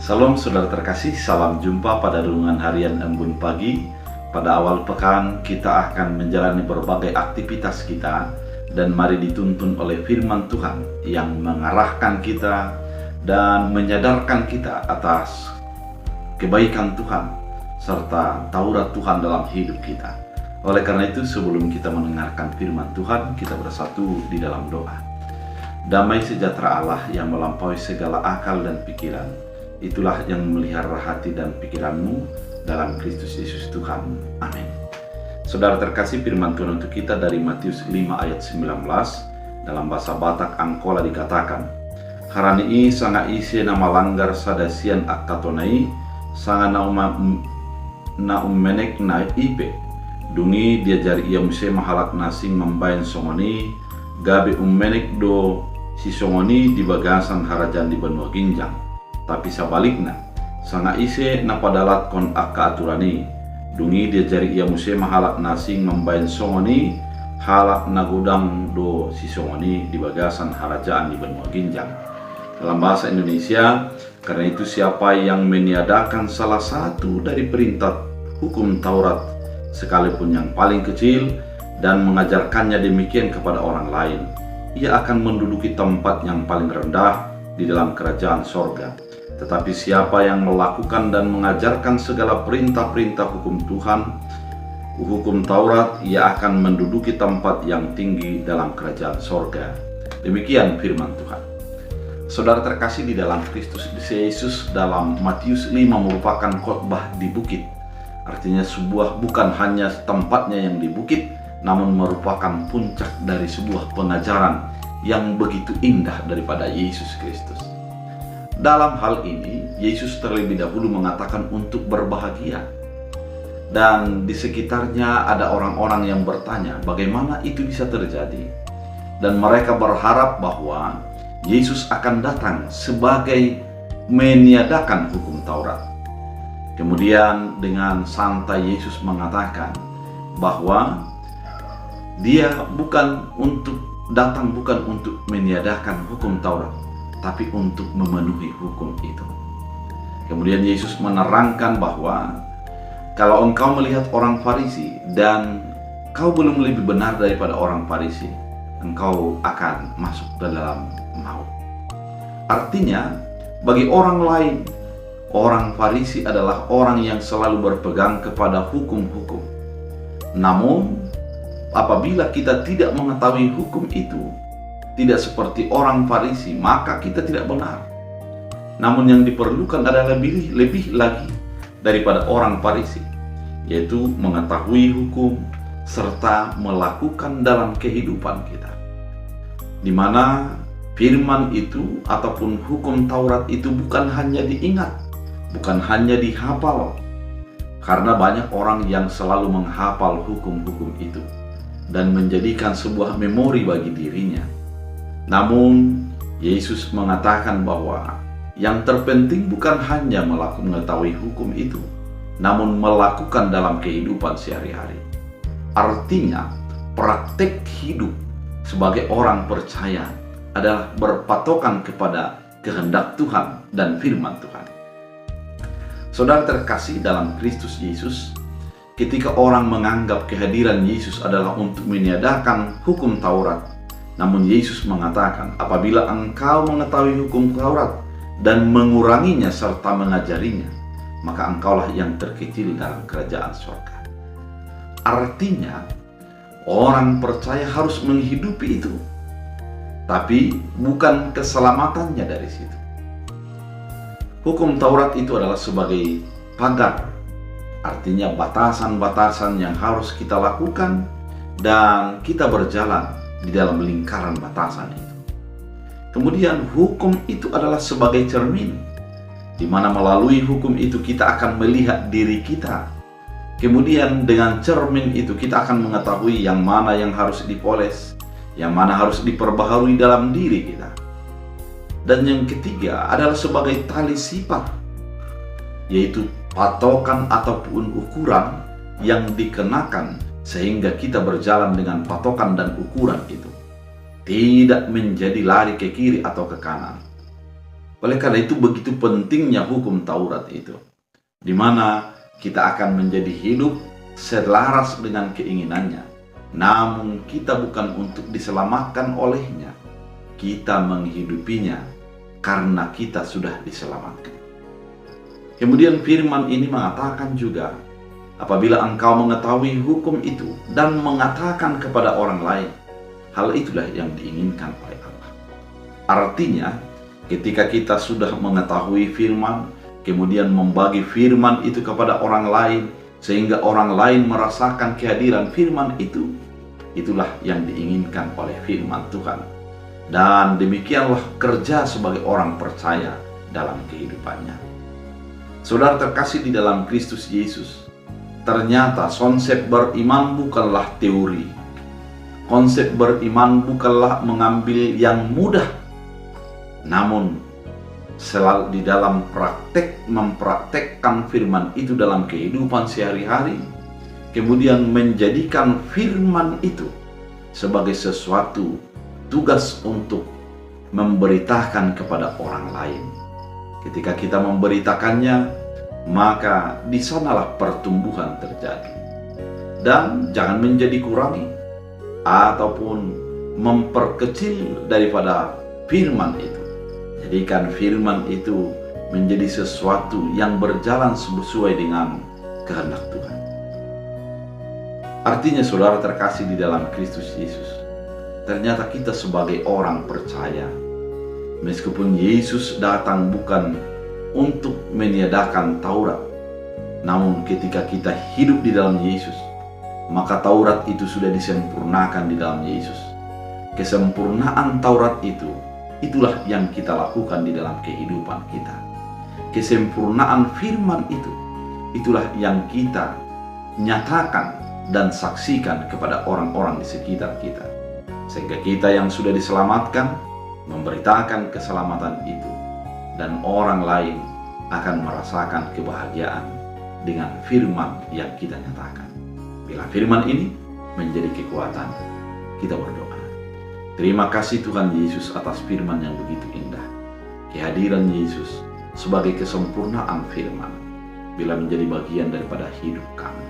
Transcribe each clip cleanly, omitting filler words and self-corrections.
Salam saudara terkasih, salam jumpa pada renungan harian Embun Pagi. Pada awal pekan kita akan menjalani berbagai aktivitas kita dan mari dituntun oleh firman Tuhan yang mengarahkan kita dan menyadarkan kita atas kebaikan Tuhan serta Taurat Tuhan dalam hidup kita. Oleh karena itu, sebelum kita mendengarkan firman Tuhan, kita bersatu di dalam doa. Damai sejahtera Allah yang melampaui segala akal dan pikiran, itulah yang memelihara hati dan pikiranmu dalam Kristus Yesus Tuhan. Amin. Saudara terkasih, firman Tuhan untuk kita dari Matius 5 ayat 19 dalam bahasa Batak Angkola dikatakan, Harani sanga ise nama langgar sadasian akatonai sanga na menek na ipe dungi diajari ia muse mahalak nasing membayan songoni gabe menek do si songoni di bagasan harajan di benua ginjang. Tapi sebaliknya, sanga ise na padalat kon akka aturani, dungi dia jari ia muse mahalak nasing membayan songoni, halak nagudang do si songoni di bagasan harajaan di benua ginjang. Dalam bahasa Indonesia, karena itu siapa yang meniadakan salah satu dari perintah hukum Taurat, sekalipun yang paling kecil, dan mengajarkannya demikian kepada orang lain, ia akan menduduki tempat yang paling rendah di dalam kerajaan sorga. Tetapi siapa yang melakukan dan mengajarkan segala perintah-perintah hukum Tuhan, hukum Taurat, ia akan menduduki tempat yang tinggi dalam kerajaan sorga. Demikian firman Tuhan. Saudara terkasih di dalam Kristus Yesus, dalam Matius 5 merupakan khotbah di bukit. Artinya bukan hanya tempatnya yang di bukit, namun merupakan puncak dari sebuah pengajaran yang begitu indah daripada Yesus Kristus. Dalam hal ini, Yesus terlebih dahulu mengatakan untuk berbahagia. Dan di sekitarnya ada orang-orang yang bertanya, bagaimana itu bisa terjadi? Dan mereka berharap bahwa Yesus akan datang sebagai meniadakan hukum Taurat. Kemudian dengan santai Yesus mengatakan bahwa dia bukan untuk meniadakan hukum Taurat, tapi untuk memenuhi hukum itu. Kemudian Yesus menerangkan bahwa kalau engkau melihat orang Farisi dan kau belum lebih benar daripada orang Farisi, engkau akan masuk ke dalam maut. Artinya, bagi orang lain, orang Farisi adalah orang yang selalu berpegang kepada hukum-hukum. Namun, apabila kita tidak mengetahui hukum itu, tidak seperti orang Farisi, maka kita tidak benar. Namun yang diperlukan adalah lebih lagi daripada orang Farisi, yaitu mengetahui hukum serta melakukan dalam kehidupan kita. Di mana firman itu ataupun hukum Taurat itu bukan hanya diingat, bukan hanya dihafal, karena banyak orang yang selalu menghafal hukum-hukum itu dan menjadikan sebuah memori bagi dirinya. Namun Yesus mengatakan bahwa yang terpenting bukan hanya mengetahui hukum itu, namun melakukan dalam kehidupan sehari-hari. Artinya, praktek hidup sebagai orang percaya adalah berpatokan kepada kehendak Tuhan dan firman Tuhan. Saudara terkasih dalam Kristus Yesus, ketika orang menganggap kehadiran Yesus adalah untuk meniadakan hukum Taurat, namun Yesus mengatakan, apabila engkau mengetahui hukum Taurat dan menguranginya serta mengajarinya, maka engkaulah yang terkecil dalam kerajaan surga. Artinya, orang percaya harus menghidupi itu, tapi bukan keselamatannya dari situ. Hukum Taurat itu adalah sebagai pagar, artinya batasan-batasan yang harus kita lakukan dan kita berjalan di dalam lingkaran batasan itu. Kemudian hukum itu adalah sebagai cermin, di mana melalui hukum itu kita akan melihat diri kita. Kemudian dengan cermin itu kita akan mengetahui yang mana yang harus dipoles, yang mana harus diperbaharui dalam diri kita. Dan yang ketiga adalah sebagai tali sifat, yaitu patokan ataupun ukuran yang dikenakan sehingga kita berjalan dengan patokan dan ukuran itu, tidak menjadi lari ke kiri atau ke kanan. Oleh karena itu begitu pentingnya hukum Taurat itu, di mana kita akan menjadi hidup selaras dengan keinginannya. Namun kita bukan untuk diselamatkan olehnya, kita menghidupinya karena kita sudah diselamatkan. Kemudian firman ini mengatakan juga, apabila engkau mengetahui hukum itu dan mengatakan kepada orang lain, hal itulah yang diinginkan oleh Allah. Artinya, ketika kita sudah mengetahui firman, kemudian membagi firman itu kepada orang lain, sehingga orang lain merasakan kehadiran firman itu, itulah yang diinginkan oleh firman Tuhan. Dan demikianlah kerja sebagai orang percaya dalam kehidupannya. Saudara terkasih di dalam Kristus Yesus, ternyata konsep beriman bukanlah teori. Konsep beriman bukanlah mengambil yang mudah, namun selalu di dalam mempraktekkan firman itu dalam kehidupan sehari-hari, kemudian menjadikan firman itu sebagai sesuatu tugas untuk memberitakan kepada orang lain. Ketika kita memberitakannya, maka di sanalah pertumbuhan terjadi. Dan jangan menjadi kurangi ataupun memperkecil daripada firman itu. Jadikan firman itu menjadi sesuatu yang berjalan sesuai dengan kehendak Tuhan. Artinya saudara terkasih di dalam Kristus Yesus, ternyata kita sebagai orang percaya, meskipun Yesus datang bukan untuk meniadakan Taurat, namun ketika kita hidup di dalam Yesus, maka Taurat itu sudah disempurnakan di dalam Yesus. Kesempurnaan Taurat itu, itulah yang kita lakukan di dalam kehidupan kita. Kesempurnaan firman itu, itulah yang kita nyatakan dan saksikan kepada orang-orang di sekitar kita. Sehingga kita yang sudah diselamatkan, memberitakan keselamatan itu, dan orang lain akan merasakan kebahagiaan dengan firman yang kita nyatakan. Bila firman ini menjadi kekuatan, kita berdoa. Terima kasih Tuhan Yesus atas firman yang begitu indah. Kehadiran Yesus sebagai kesempurnaan firman, bila menjadi bagian daripada hidup kami.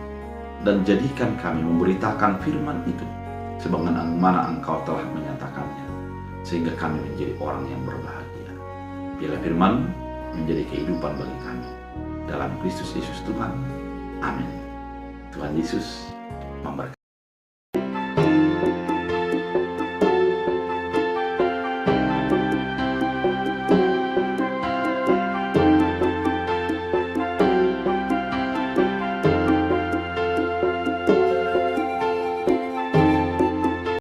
Dan jadikan kami memberitakan firman itu sebagaimana Engkau telah menyatakannya, sehingga kami menjadi orang yang berbahagia. Bila firman menjadi kehidupan bagi kami. Dalam Kristus Yesus Tuhan. Amin. Tuhan Yesus memberkati.